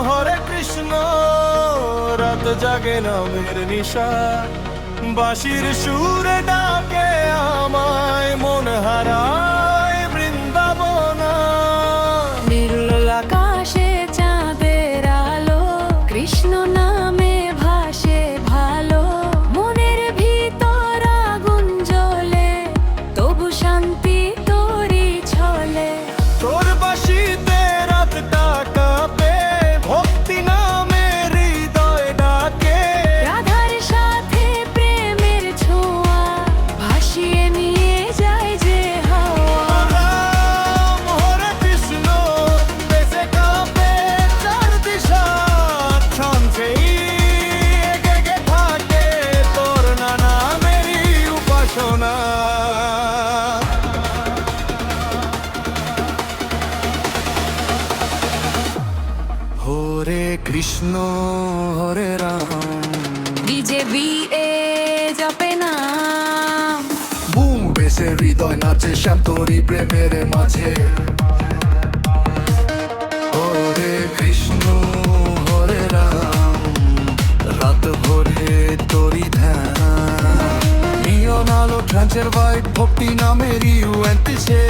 হরে কৃষ্ণ রাত জাগে নামের নিশা বাঁশির সুরে ডাকে আমায় মন হারায় বৃন্দাবনা নির্মল আকাশে চাঁদের আলো কৃষ্ণ নামে ভাসে ভালো মনের ভিতর আগুন জ্বলে তবু শান্তি তোরি ছলে তোর বাঁশিতে রাতটা কাঁপে ভক্তি নামে হৃদয় ডাকে রাধার সাথে প্রেমের ছোঁয়া ভাসিয়ে নিয়ে যায় যে হাওয়া রাম হরে কৃষ্ণ দেশে কাঁপে চার দিশা ছন্দে এগে থাকে তোর নানা মেরি উপাসনা হরে কৃষ্ণ হরে রাম ডিজে বিএ জপে নাম বুম বেসে হৃদয় নাচে শ্যাম তোরি প্রেমের মাঝে হরে কৃষ্ণ হরে রাম রাত ভরে তোরি ধ্যান নিয়ন আলো ট্রান্সের ভাইট ভক্তি নামের ইউএনটিসে